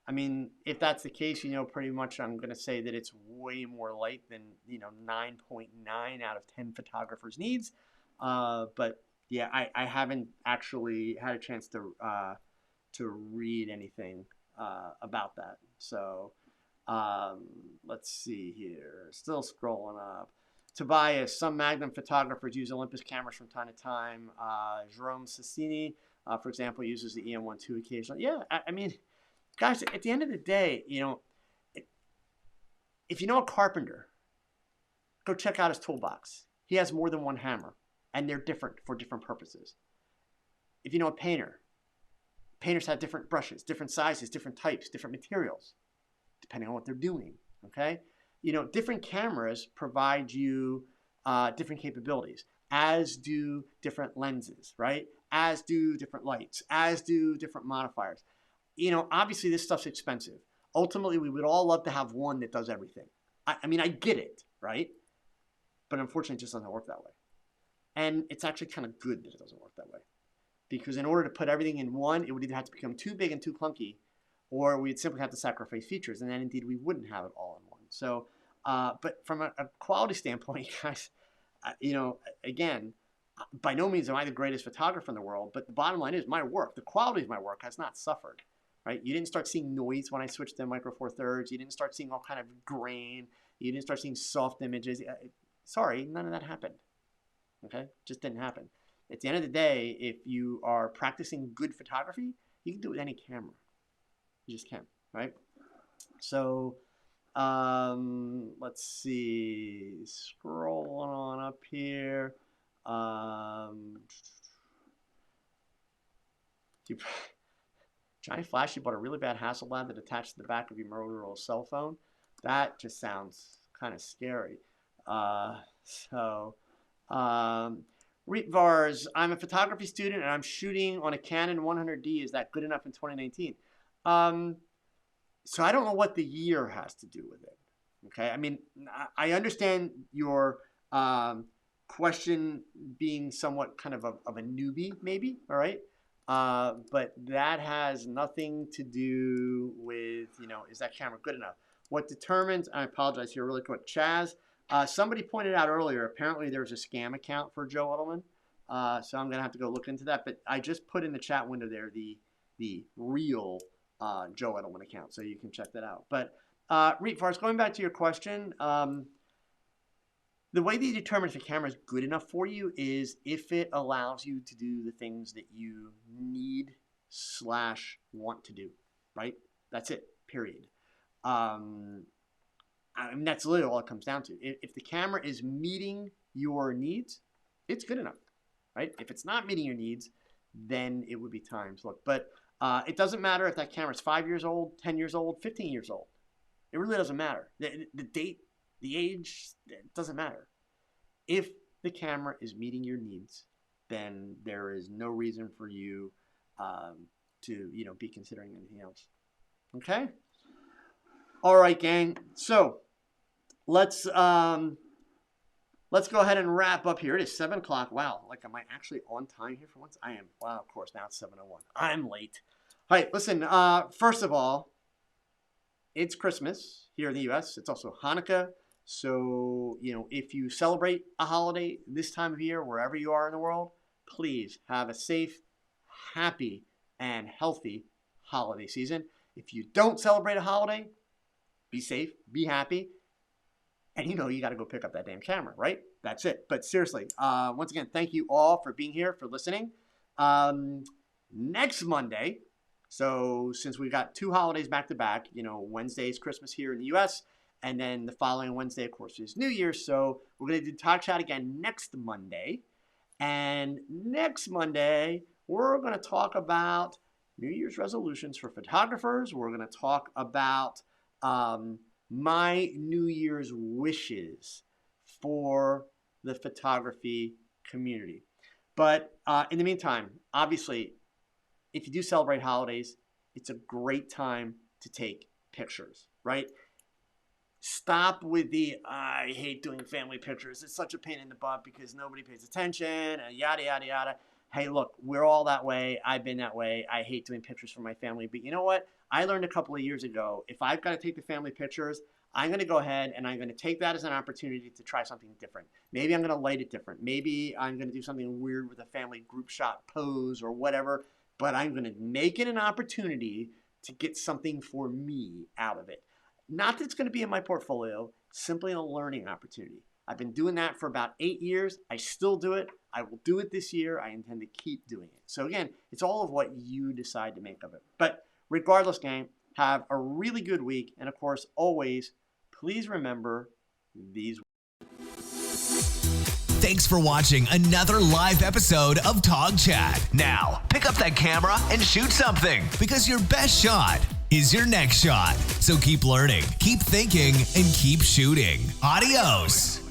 I mean, if that's the case, pretty much I'm going to say that it's way more light than, 9.9 out of 10 photographers needs. But yeah, I haven't actually had a chance to read anything about that. So let's see here. Still scrolling up. Tobias, some Magnum photographers use Olympus cameras from time to time. Jerome Sassini, for example, uses the EM1 occasionally. Yeah, I mean, guys, at the end of the day, if you know a carpenter, go check out his toolbox. He has more than one hammer, and they're different for different purposes. If you know a painter, painters have different brushes, different sizes, different types, different materials, depending on what they're doing, okay? Different cameras provide you different capabilities, as do different lenses, right? As do different lights, as do different modifiers. Obviously this stuff's expensive. Ultimately, we would all love to have one that does everything. I mean, I get it, right? But unfortunately, it just doesn't work that way. And it's actually kind of good that it doesn't work that way. Because in order to put everything in one, it would either have to become too big and too clunky, or we'd simply have to sacrifice features. And then indeed, we wouldn't have it all in one. So, but from a quality standpoint, guys, again, by no means am I the greatest photographer in the world, but the bottom line is my work, the quality of my work has not suffered. Right? You didn't start seeing noise when I switched to Micro Four Thirds. You didn't start seeing all kind of grain. You didn't start seeing soft images. Sorry, none of that happened. Okay? Just didn't happen. At the end of the day, if you are practicing good photography, you can do it with any camera. You just can, right? So, let's see. Scrolling on up here. Giant flash, you bought a really bad Hasselblad that attached to the back of your Motorola cell phone. That just sounds kind of scary. Vars, I'm a photography student and I'm shooting on a Canon 100D. Is that good enough in 2019? So I don't know what the year has to do with it. Okay, I mean, I understand your question being somewhat kind of a newbie, maybe. All right. But that has nothing to do with, is that camera good enough? What determines, I apologize here really quick, Chaz, somebody pointed out earlier, apparently there's a scam account for Joe Edelman. So I'm going to have to go look into that. But I just put in the chat window there the real Joe Edelman account, so you can check that out. But Reetfars, going back to your question, The way that you determine if a camera is good enough for you is if it allows you to do the things that you need/want to do, right? That's it, period. I mean, that's literally all it comes down to. If the camera is meeting your needs, it's good enough, right? If it's not meeting your needs, then it would be time to look. But it doesn't matter if that camera is 5 years old, 10 years old, 15 years old. It really doesn't matter. The date, the age, it doesn't matter. If the camera is meeting your needs, then there is no reason for you to be considering anything else. Okay? All right, gang. So let's go ahead and wrap up here. It is 7 o'clock. Wow. Like, am I actually on time here for once? I am. Wow, of course. Now it's 7:01. I'm late. All right, listen. First of all, it's Christmas here in the U.S. It's also Hanukkah. So, if you celebrate a holiday this time of year, wherever you are in the world, please have a safe, happy, and healthy holiday season. If you don't celebrate a holiday, be safe, be happy, and you got to go pick up that damn camera, right? That's it. But seriously, once again, thank you all for being here, for listening. Next Monday, so since we've got 2 holidays back to back, Wednesday is Christmas here in the U.S., and then the following Wednesday, of course, is New Year's. So we're going to do Talk Chat again next Monday. And next Monday, we're going to talk about New Year's resolutions for photographers. We're going to talk about my New Year's wishes for the photography community. But in the meantime, obviously, if you do celebrate holidays, it's a great time to take pictures, right? Stop with the, I hate doing family pictures. It's such a pain in the butt because nobody pays attention, and yada, yada, yada. Hey, look, we're all that way. I've been that way. I hate doing pictures for my family. But you know what? I learned a couple of years ago, if I've got to take the family pictures, I'm going to go ahead and I'm going to take that as an opportunity to try something different. Maybe I'm going to light it different. Maybe I'm going to do something weird with a family group shot pose or whatever. But I'm going to make it an opportunity to get something for me out of it. Not that it's going to be in my portfolio, simply a learning opportunity. I've been doing that for about 8 years. I still do it. I will do it this year. I intend to keep doing it. So again, it's all of what you decide to make of it. But regardless, gang, have a really good week. And of course, always, please remember these. Thanks for watching another live episode of TOGCHAT. Now, pick up that camera and shoot something, because your best shot is your next shot. So keep learning, keep thinking, and keep shooting. Adios.